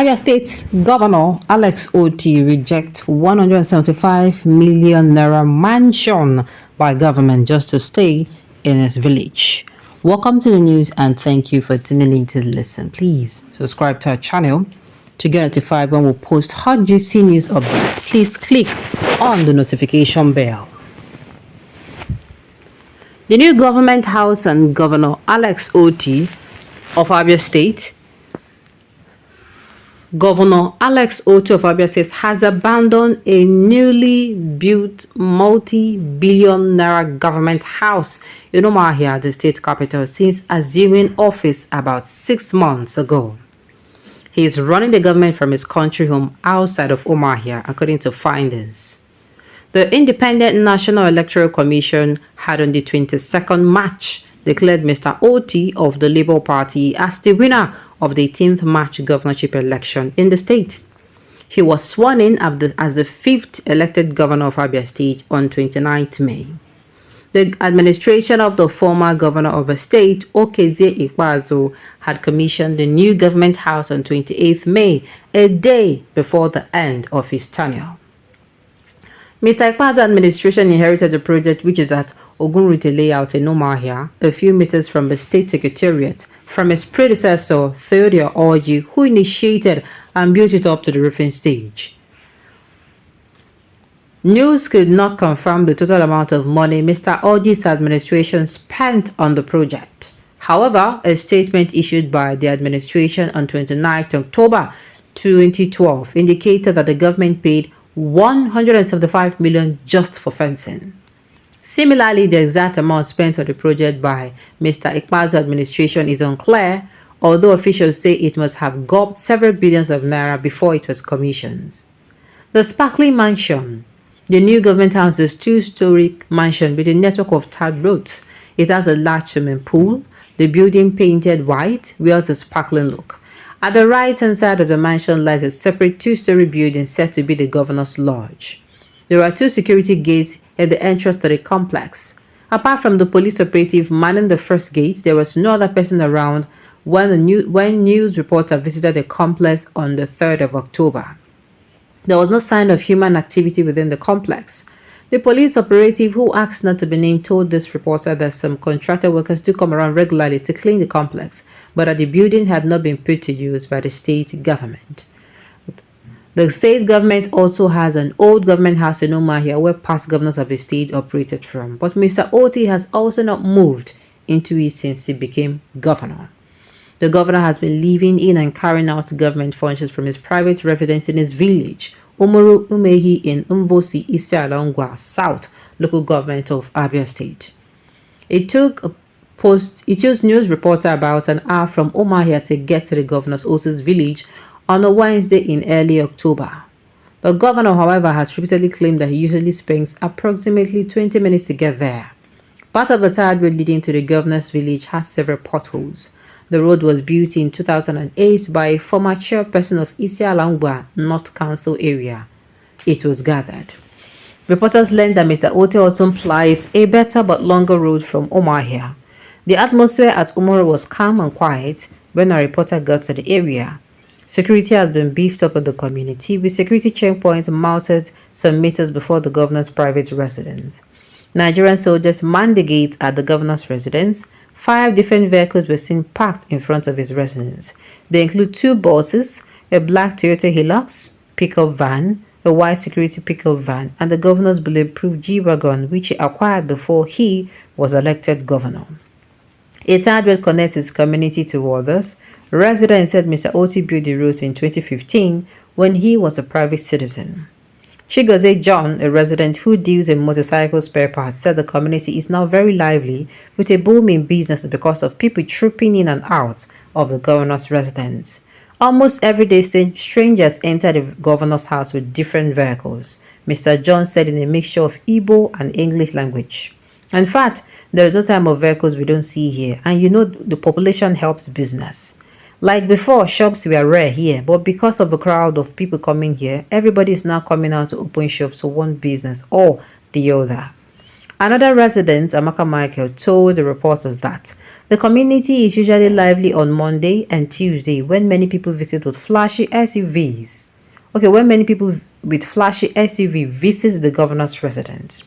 Abia State Governor Alex Otti rejects 175 million naira mansion by government just to stay in his village. Welcome to the news and thank you for tuning in to listen. Please subscribe to our channel to get notified when we post hot juicy news updates. Please click on the notification bell. The new government house and Governor Alex Otti of Abia State Governor Alex Otti of Abia State has abandoned a newly built multi-billion naira government house in Umuahia, the state capital, since assuming office about 6 months ago. He is running the government from his country home outside of Umuahia, according to findings. The Independent National Electoral Commission had on the 22nd March declared Mr. Otti of the Labour Party as the winner of the 18th March governorship election in the state. He was sworn in as the 5th elected governor of Abia State on 29th May. The administration of the former governor of the state, Okezie Ikpeazu, had commissioned the new government house on 28th May, a day before the end of his tenure. Mr. Ikpeazu's administration inherited the project, which is at Ogunrite layout in Umuahia, a few meters from the state secretariat, from his predecessor, Theodore Otti, who initiated and built it up to the roofing stage. News could not confirm the total amount of money Mr. Otti's administration spent on the project. However, a statement issued by the administration on 29 October 2012 indicated that the government paid 175 million just for fencing. Similarly, the exact amount spent on the project by Mr. Ikpeazu's administration is unclear, although officials say it must have gulped several billions of naira before it was commissioned. The sparkling mansion, the new government house, is a two-story mansion with a network of tarred roads. It has a large swimming pool, the building painted white, wears a sparkling look. At the right-hand side of the mansion lies a separate two-story building said to be the governor's lodge. There are 2 security gates at the entrance to the complex. Apart from the police operative manning the first gate, there was no other person around when news reporter visited the complex on the 3rd of October. There was no sign of human activity within the complex. The police operative, who asked not to be named, told this reporter that some contractor workers do come around regularly to clean the complex, but that the building had not been put to use by the state government. The state government also has an old government house in Umuahia where past governors of the state operated from, but Mr. Otti has also not moved into it since he became governor. The governor has been living in and carrying out government functions from his private residence in his village, Umuru Umehi in Mbosi, Isiala South, local government of Abia State. It used news reporter about an hour from Umuahia to get to the governor's Otti's village on a Wednesday in early October. The governor, however, has repeatedly claimed that he usually spends approximately 20 minutes to get there. Part of the tarred road leading to the governor's village has several potholes. The road was built in 2008 by a former chairperson of Isiala North Council area, it was gathered. Reporters learned that Mr. Otti also implies a better but longer road from Umuahia. The atmosphere at Umuru was calm and quiet when a reporter got to the area. Security has been beefed up in the community, with security checkpoints mounted some meters before the governor's private residence. Nigerian soldiers manned the gate at the governor's residence. 5 different vehicles were seen parked in front of his residence. They include 2 buses, a black Toyota Hilux pickup van, a white security pickup van, and the governor's bulletproof G-Wagon, which he acquired before he was elected governor. A tarred road connects his community to others. Residents said Mr. Otti built the roads in 2015 when he was a private citizen. Chigozie John, a resident who deals in motorcycle spare parts, said the community is now very lively with a booming business because of people trooping in and out of the governor's residence. Almost every day, strangers enter the governor's house with different vehicles, Mr. John said in a mixture of Igbo and English language. In fact, there is no type of vehicles we don't see here, and you know the population helps business. Like before, shops were rare here, but because of the crowd of people coming here, everybody is now coming out to open shops for one business or the other. Another resident, Amaka Michael, told the reporters that the community is usually lively on Monday and Tuesday when many people visit with flashy SUVs. Okay, when many people with flashy SUV visit the governor's residence.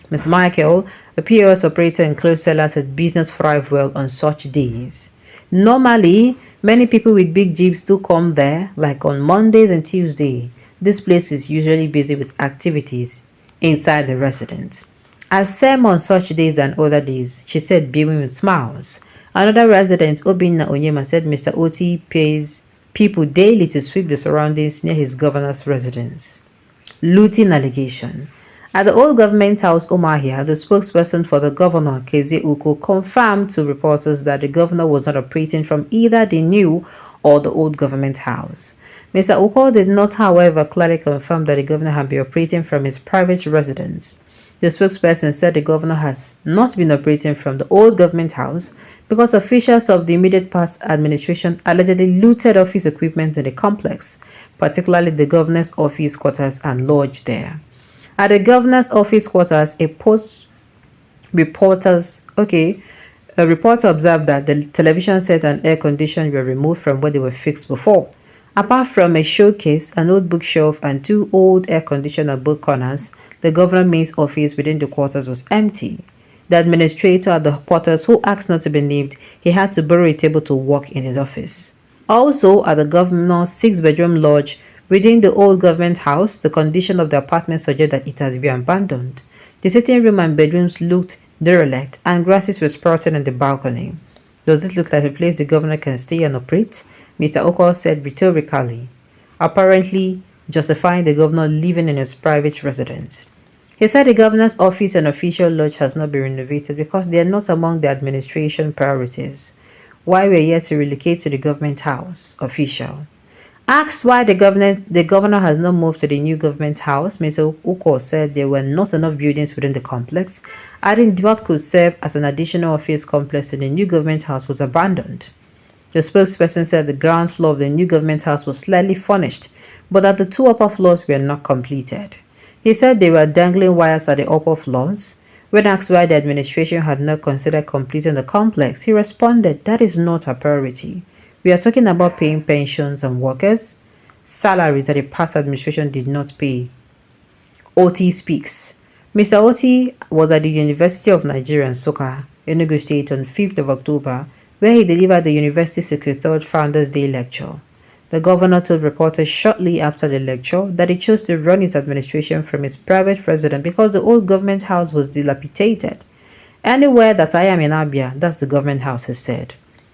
Ms. Michael, a POS operator and clothes seller, said business thrive well on such days. Normally, many people with big jeeps do come there, like on Mondays and Tuesdays. This place is usually busy with activities inside the residence. I same on such days than other days, she said, beaming with smiles. Another resident, Obinna Onyema, said Mr. Otti pays people daily to sweep the surroundings near his governor's residence. Looting allegation. At the old government house, Omahia, the spokesperson for the governor, Keze Uko, confirmed to reporters that the governor was not operating from either the new or the old government house. Mr. Uko did not, however, clearly confirm that the governor had been operating from his private residence. The spokesperson said the governor has not been operating from the old government house because officials of the immediate past administration allegedly looted office equipment in the complex, particularly the governor's office quarters and lodge there. At the governor's office quarters, a reporter observed that the television set and air conditioning were removed from where they were fixed before. Apart from a showcase, an old bookshelf, and two old air conditioners at both corners, the governor's main office within the quarters was empty. The administrator at the quarters, who asked not to be named, he had to borrow a table to work in his office. Also, at the governor's six-bedroom lodge within the old government house, the condition of the apartment suggested that it has been abandoned. The sitting room and bedrooms looked derelict, and grasses were sprouting in the balcony. Does it look like a place the governor can stay and operate? Mr. Oko said rhetorically, apparently justifying the governor living in his private residence. He said the governor's office and official lodge has not been renovated because they are not among the administration priorities. Why we are yet to relocate to the government house, official. Asked why the governor has not moved to the new government house, Mr. Uko said there were not enough buildings within the complex, adding what could serve as an additional office complex to the new government house was abandoned. The spokesperson said the ground floor of the new government house was slightly furnished, but that the two upper floors were not completed. He said they were dangling wires at the upper floors. When asked why the administration had not considered completing the complex, he responded, "That is not a priority. We are talking about paying pensions and workers' salaries that the past administration did not pay." Otti speaks. Mr. Otti was at the University of Nigeria in Nsukka, Enugu State on 5th of October, where he delivered the university's 63rd Founders Day lecture. The governor told reporters shortly after the lecture that he chose to run his administration from his private residence because the old government house was dilapidated. "Anywhere that I am in Abia, that's the government house," he said.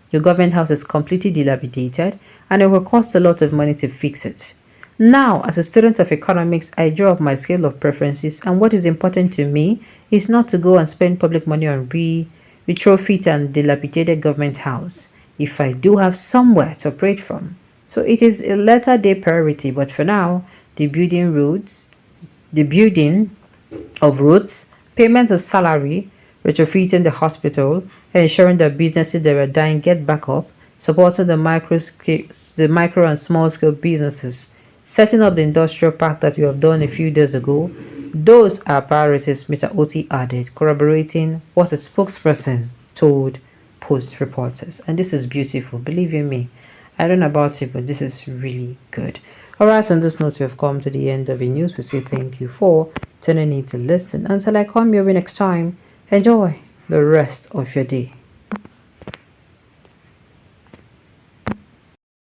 The government house is completely dilapidated and it will cost a lot of money to fix it. Now, as a student of economics, I draw up my scale of preferences, and what is important to me is not to go and spend public money on retrofit and dilapidated government house if I do have somewhere to operate from. So it is a latter day priority, but for now, the building of roads, payments of salary, retrofitting the hospital, ensuring that businesses that were dying get back up, supporting the micro and small scale businesses, setting up the industrial park that we have done a few days ago. Those are priorities, Mr. Otti added, corroborating what a spokesperson told Post reporters. And this is beautiful, believe you me. I don't know about you, but this is really good. Alright, on this note, we have come to the end of the news. We say thank you for tuning in to listen. Until I come your way next time, enjoy the rest of your day.